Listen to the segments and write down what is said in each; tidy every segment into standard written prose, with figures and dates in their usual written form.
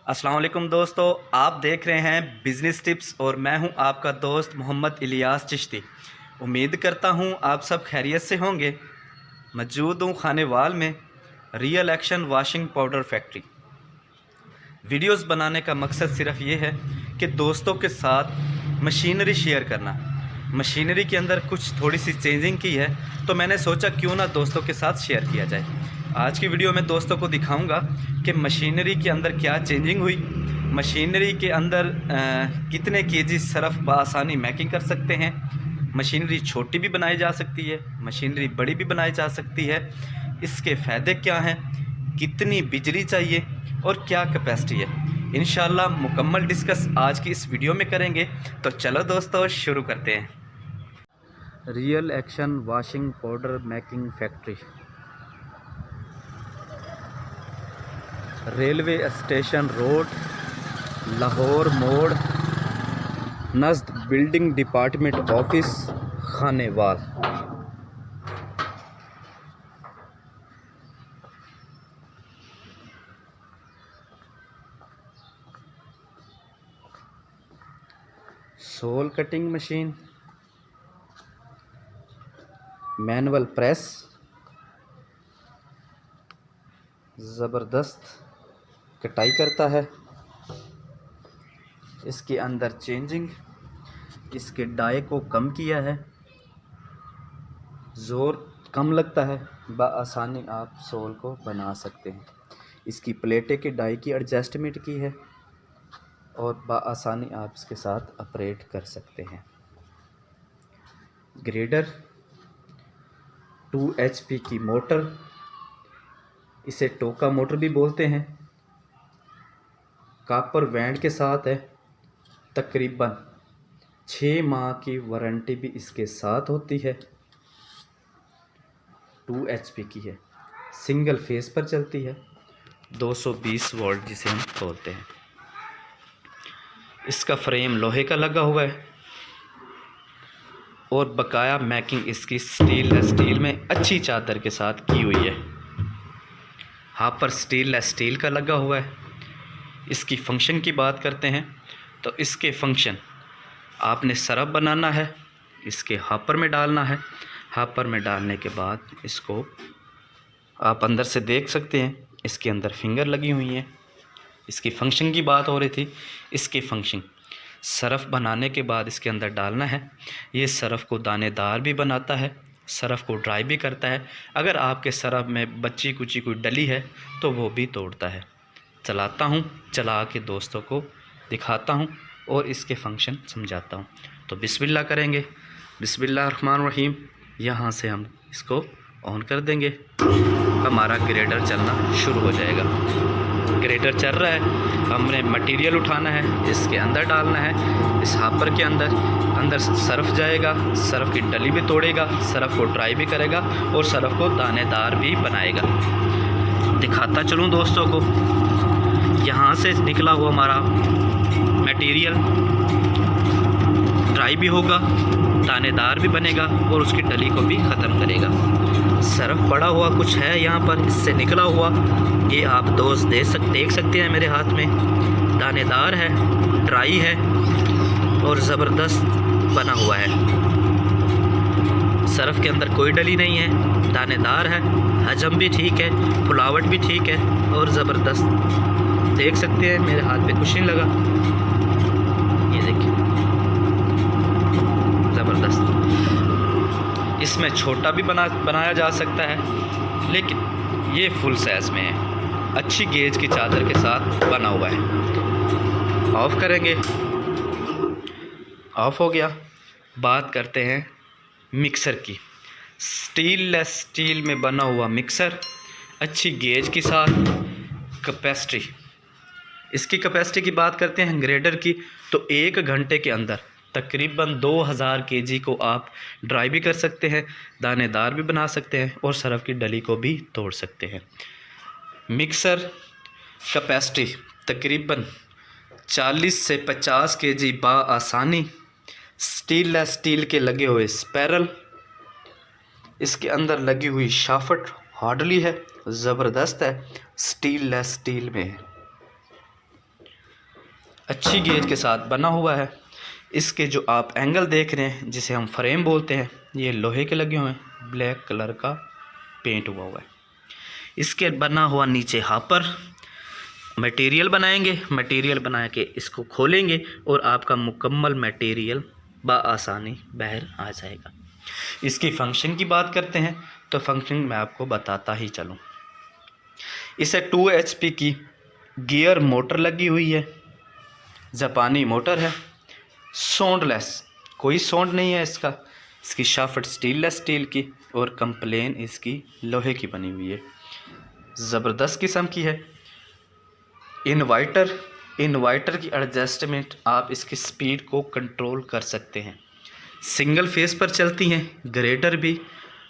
अस्सलाम वालेकुम दोस्तों, आप देख रहे हैं बिज़नेस टिप्स और मैं हूं आपका दोस्त मोहम्मद इलियास चिश्ती। उम्मीद करता हूं आप सब खैरियत से होंगे। मौजूद हूं खानेवाल में real Action washing powder factory. Videos बनाने का मकसद सिर्फ ये है कि दोस्तों के साथ मशीनरी शेयर करना। मशीनरी के अंदर कुछ थोड़ी सी चेंजिंग की है तो मैंने सोचा क्यों ना दोस्तों के साथ शेयर किया जाए। आज की वीडियो में दोस्तों को दिखाऊंगा कि मशीनरी के अंदर क्या चेंजिंग हुई, मशीनरी के अंदर कितने केजी सर्फ बआसानी मैकिंग कर सकते हैं। मशीनरी छोटी भी बनाई जा सकती है, मशीनरी बड़ी भी बनाई जा सकती है। इसके फ़ायदे क्या हैं, कितनी बिजली चाहिए और क्या कैपेसिटी है, इंशाल्लाह मुकम्मल डिस्कस आज की इस वीडियो में करेंगे। तो चलो दोस्तों शुरू करते हैं। Real Action washing powder making factory, railway station road, Lahore मोड़, नज़द building department office, Khanewal. Sole cutting machine, manual press, ज़बरदस्त कटाई करता है। इसके अंदर चेंजिंग, इसके डाई को कम किया है, ज़ोर कम लगता है, बआसानी आप सोल को बना सकते हैं। इसकी प्लेटें की डाई की एडजस्टमेंट की है और बआसानी आप इसके साथ ऑपरेट कर सकते हैं। ग्रेडर 2 HP की मोटर, इसे टोका मोटर भी बोलते हैं, कॉपर बैंड के साथ है। तकरीबन 6 माह की वारंटी भी इसके साथ होती है। 2 HP की है, सिंगल फेस पर चलती है, 220 वोल्ट जिसे हम बोलते हैं। इसका फ्रेम लोहे का लगा हुआ है और बकाया मैकिंग इसकी स्टील में अच्छी चादर के साथ की हुई है। हापर स्टील का लगा हुआ है। इसकी फंक्शन की बात करते हैं तो इसके फंक्शन, आपने सरफ बनाना है, इसके हापर में डालना है। हापर में डालने के बाद इसको आप अंदर से देख सकते हैं, इसके अंदर फिंगर लगी हुई हैं। इसकी फंक्शन की बात हो रही थी। इसकी फंक्शन सरफ बनाने के बाद इसके अंदर डालना है। ये सरफ को दानेदार भी बनाता है, सरफ को ड्राई भी करता है। अगर आपके सरफ में बच्ची कुची कोई डली है तो वो भी तोड़ता है। चलाता हूँ, चला के दोस्तों को दिखाता हूँ और इसके फंक्शन समझाता हूँ। तो बिस्मिल्लाह करेंगे, बिस्मिल्लाह रहमान रहीम। यहाँ से हम इसको ऑन कर देंगे, हमारा ग्रेडर चलना शुरू हो जाएगा। ग्रेडर चल रहा है, हमने मटेरियल उठाना है, इसके अंदर डालना है। इस हापर के अंदर सरफ जाएगा, सरफ की डली भी तोड़ेगा, सरफ को ड्राई भी करेगा और सरफ को दानेदार भी बनाएगा। दिखाता चलूँ दोस्तों को। यहाँ से निकला हुआ हमारा मटेरियल ड्राई भी होगा, दानेदार भी बनेगा और उसकी डली को भी ख़त्म करेगा। सरफ पड़ा हुआ कुछ है यहाँ पर, इससे निकला हुआ, ये आप दोस्त देख सकते हैं मेरे हाथ में। दानेदार है, ड्राई है और ज़बरदस्त बना हुआ है। सरफ के अंदर कोई डली नहीं है, दानेदार है, हजम भी ठीक है, फुलावट भी ठीक है और ज़बरदस्त देख सकते हैं। मेरे हाथ पे कुछ नहीं लगा, ये देखिए, ज़बरदस्त। इसमें छोटा भी बनाया जा सकता है, लेकिन ये फुल साइज़ में है, अच्छी गेज की चादर के साथ बना हुआ है। ऑफ़ करेंगे, ऑफ़ हो गया। बात करते हैं मिक्सर की। स्टील में बना हुआ मिक्सर, अच्छी गेज के साथ। कैपेसिटी, इसकी कैपेसिटी की बात करते हैं ग्रेडर की, तो 1 घंटे के अंदर तकरीबन 2000 kg को आप ड्राई भी कर सकते हैं, दानेदार भी बना सकते हैं और सरफ की डली को भी तोड़ सकते हैं। मिक्सर कैपेसिटी तकरीबन 40 से 50 kg बआसानी। स्टील के लगे हुए स्पैरल, इसके अंदर लगी हुई शाफट हार्डली है, ज़बरदस्त है, स्टील में है। अच्छी गेज के साथ बना हुआ है। इसके जो आप एंगल देख रहे हैं जिसे हम फ्रेम बोलते हैं, ये लोहे के लगे हुए हैं, ब्लैक कलर का पेंट हुआ है। इसके बना हुआ नीचे हापर मटेरियल बनाएंगे। मटेरियल बना के इसको खोलेंगे और आपका मुकम्मल मटेरियल बआसानी बाहर आ जाएगा। इसकी फंक्शन की बात करते हैं तो फंक्शन मैं आपको बताता ही चलूँ। इसे 2 HP की गियर मोटर लगी हुई है, जापानी मोटर है, साउंडलेस, कोई साउंड नहीं है इसका। इसकी शाफ्ट स्टेनलेस स्टील की और कंप्लेन इसकी लोहे की बनी हुई है, ज़बरदस्त किस्म की है। इन्वर्टर की एडजस्टमेंट आप इसकी स्पीड को कंट्रोल कर सकते हैं। सिंगल फेस पर चलती हैं, ग्रेटर भी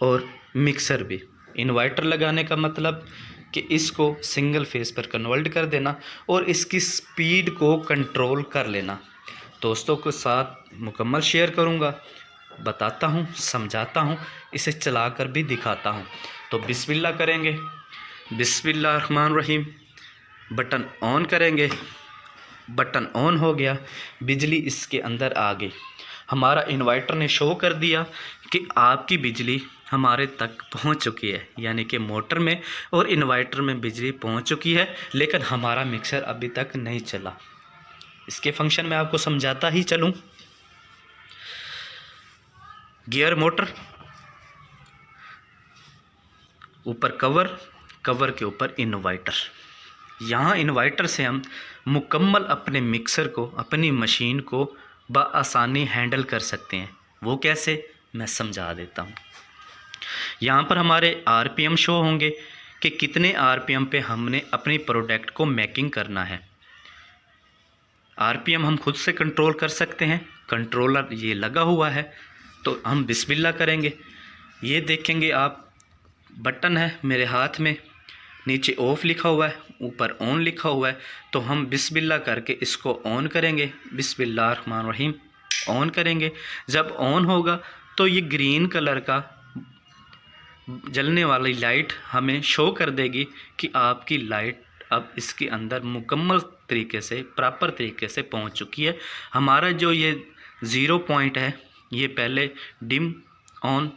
और मिक्सर भी। इन्वर्टर लगाने का मतलब कि इसको सिंगल फेस पर कन्वर्ट कर देना और इसकी स्पीड को कंट्रोल कर लेना। दोस्तों के साथ मुकम्मल शेयर करूंगा, बताता हूं, समझाता हूं, इसे चलाकर भी दिखाता हूं। तो बिस्मिल्लाह करेंगे, बिस्मिल्लाहिर्रहमानिर्रहीम। बटन ऑन करेंगे, बटन ऑन हो गया, बिजली इसके अंदर आ गई। हमारा इन्वर्टर ने शो कर दिया कि आपकी बिजली हमारे तक पहुंच चुकी है, यानी कि मोटर में और इन्वर्टर में बिजली पहुंच चुकी है, लेकिन हमारा मिक्सर अभी तक नहीं चला। इसके फंक्शन में आपको समझाता ही चलूं। गियर मोटर, ऊपर कवर, कवर के ऊपर इन्वर्टर। यहाँ इन्वर्टर से हम मुकम्मल अपने मिक्सर को, अपनी मशीन को बआसानी हैंडल कर सकते हैं। वो कैसे, मैं समझा देता हूँ। यहाँ पर हमारे RPM शो होंगे कि कितने RPM पे हमने अपनी प्रोडक्ट को मेकिंग करना है। RPM हम खुद से कंट्रोल कर सकते हैं, कंट्रोलर ये लगा हुआ है। तो हम बिस्मिल्लाह करेंगे, ये देखेंगे आप, बटन है मेरे हाथ में, नीचे ऑफ लिखा हुआ है, ऊपर ऑन लिखा हुआ है। तो हम बिस्मिल्लाह करके इसको ऑन करेंगे, बिस्मिल्लाहिर्रहमानिर्रहीम, ऑन करेंगे। जब ऑन होगा तो ये ग्रीन कलर का जलने वाली लाइट हमें शो कर देगी कि आपकी लाइट अब इसके अंदर मुकम्मल तरीके से, प्रॉपर तरीके से पहुंच चुकी है। हमारा जो ये 0 पॉइंट है, ये पहले डिम ऑन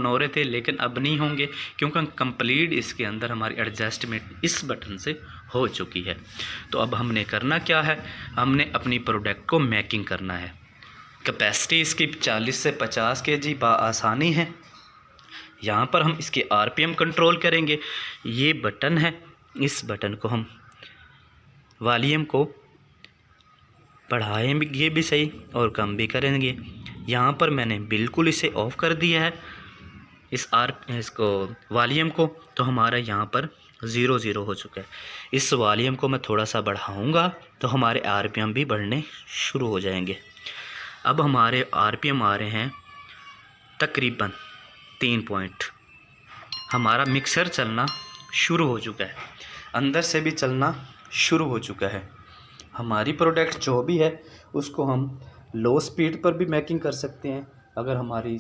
हो रहे थे, लेकिन अब नहीं होंगे क्योंकि कंप्लीट इसके अंदर हमारी एडजस्टमेंट इस बटन से हो चुकी है। तो अब हमने करना क्या है, हमने अपनी प्रोडक्ट को मेकिंग करना है। कैपेसिटी इसकी 40 से 50 kg बआसानी है। यहाँ पर हम इसके RPM कंट्रोल करेंगे। ये बटन है, इस बटन को हम वॉल्यूम को बढ़ाएंगे भी सही और कम भी करेंगे। यहाँ पर मैंने बिल्कुल इसे ऑफ़ कर दिया है, इसको वॉल्यूम को, तो हमारा यहाँ पर 0 हो चुका है। इस वॉल्यूम को मैं थोड़ा सा बढ़ाऊँगा तो हमारे RPM भी बढ़ने शुरू हो जाएंगे। अब हमारे RPM आ रहे हैं तकरीबन 3 पॉइंट। हमारा मिक्सर चलना शुरू हो चुका है, अंदर से भी चलना शुरू हो चुका है। हमारी प्रोडक्ट जो भी है उसको हम लो स्पीड पर भी मेकिंग कर सकते हैं। अगर हमारी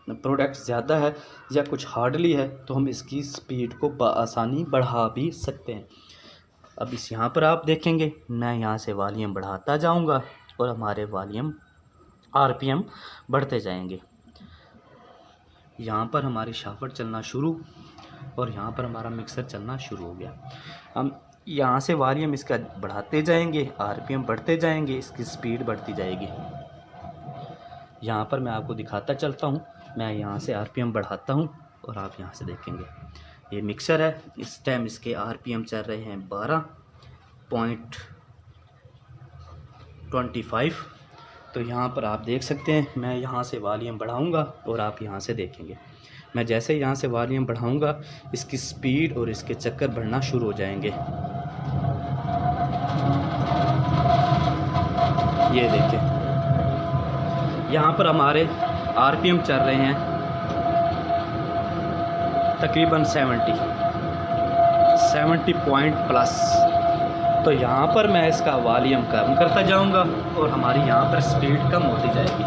प्रोडक्ट ज़्यादा है या कुछ हार्डली है तो हम इसकी स्पीड को बआसानी बढ़ा भी सकते हैं। अब इस यहाँ पर आप देखेंगे, मैं यहाँ से वॉल्यूम बढ़ाता जाऊँगा और हमारे वॉल्यूम RPM बढ़ते जाएंगे। यहाँ पर हमारी शाफ्ट चलना शुरू और यहाँ पर हमारा मिक्सर चलना शुरू हो गया। हम यहाँ से वॉल्यूम इसका बढ़ाते जाएंगे, RPM बढ़ते जाएंगे, इसकी स्पीड बढ़ती जाएगी। यहाँ पर मैं आपको दिखाता चलता हूँ, मैं यहाँ से RPM बढ़ाता हूँ और आप यहाँ से देखेंगे ये मिक्सर है। इस टाइम इसके RPM चल रहे हैं 12.25। तो यहाँ पर आप देख सकते हैं, मैं यहाँ से वॉल्यूम बढ़ाऊँगा और आप यहाँ से देखेंगे, मैं जैसे यहाँ से वॉल्यूम बढ़ाऊँगा इसकी स्पीड और इसके चक्कर बढ़ना शुरू हो जाएंगे। ये देखें, यहाँ पर हमारे RPM चल रहे हैं तकरीबन 70 पॉइंट प्लस। तो यहाँ पर मैं इसका वॉल्यूम कम करता जाऊँगा और हमारी यहाँ पर स्पीड कम होती जाएगी।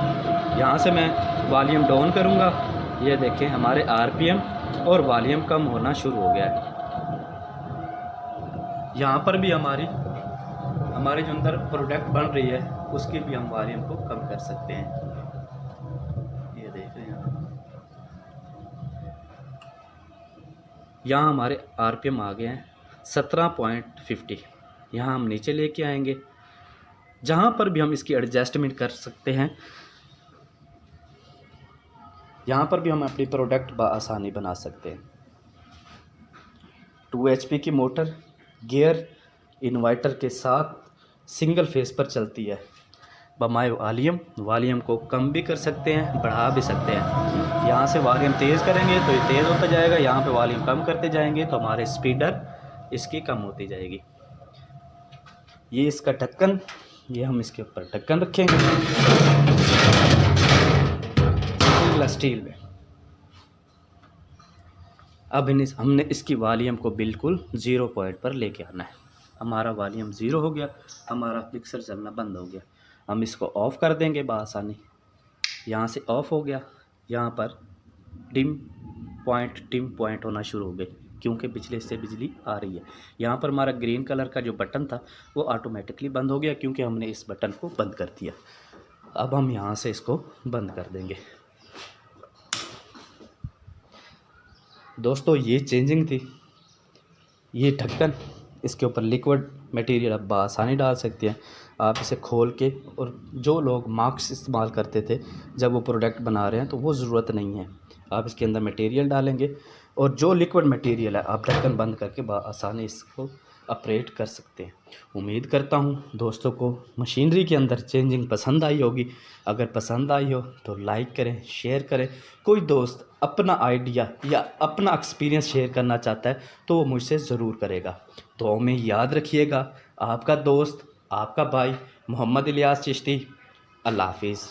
यहाँ से मैं वॉल्यूम डाउन करूँगा, ये देखें हमारे RPM और वॉल्यूम कम होना शुरू हो गया है। यहाँ पर भी हमारी हमारे जो अंदर प्रोडक्ट बन रही है उसकी भी हम वॉल्यूम को कम कर सकते हैं। ये देख रहे हैं यहाँ हमारे आरपीएम आ गए हैं 17.50। यहाँ हम नीचे लेके आएंगे, जहाँ पर भी हम इसकी एडजस्टमेंट कर सकते हैं, यहाँ पर भी हम अपनी प्रोडक्ट बआसानी बना सकते हैं। 2 HP की मोटर गियर इन्वर्टर के साथ सिंगल फेस पर चलती है। बमाए वॉल्यूम को कम भी कर सकते हैं, बढ़ा भी सकते हैं। यहाँ से वॉल्यूम तेज़ करेंगे तो ये तेज़ होता जाएगा, यहाँ पे वॉल्यूम कम करते जाएंगे तो हमारे स्पीडर इसकी कम होती जाएगी। ये इसका ढक्कन, ये हम इसके ऊपर ढक्कन रखेंगे स्टील में। अब हमने इसकी वॉल्यूम को बिल्कुल 0 पॉइंट पर लेके आना है। हमारा वॉल्यूम 0 हो गया, हमारा मिक्सर चलना बंद हो गया। हम इसको ऑफ़ कर देंगे बआसानी। यहाँ से ऑफ़ हो गया, यहाँ पर डिम पॉइंट होना शुरू हो गए क्योंकि पिछले से बिजली आ रही है। यहाँ पर हमारा ग्रीन कलर का जो बटन था वो ऑटोमेटिकली बंद हो गया क्योंकि हमने इस बटन को बंद कर दिया। अब हम यहाँ से इसको बंद कर देंगे। दोस्तों ये चेंजिंग थी, ये ढक्कन, इसके ऊपर लिक्विड मटेरियल आप बआसानी डाल सकते हैं। आप इसे खोल के, और जो लोग मास्क इस्तेमाल करते थे जब वो प्रोडक्ट बना रहे हैं तो वो ज़रूरत नहीं है। आप इसके अंदर मटेरियल डालेंगे और जो लिक्विड मटेरियल है आप ढक्कन बंद करके बआसानी इसको ऑपरेट कर सकते हैं। उम्मीद करता हूँ दोस्तों को मशीनरी के अंदर चेंजिंग पसंद आई होगी। अगर पसंद आई हो तो लाइक करें, शेयर करें। कोई दोस्त अपना आइडिया या अपना एक्सपीरियंस शेयर करना चाहता है तो वो मुझसे ज़रूर करेगा। तो हमें याद रखिएगा, आपका दोस्त, आपका भाई मोहम्मद इलियास चिश्ती। अल्लाह हाफिज़।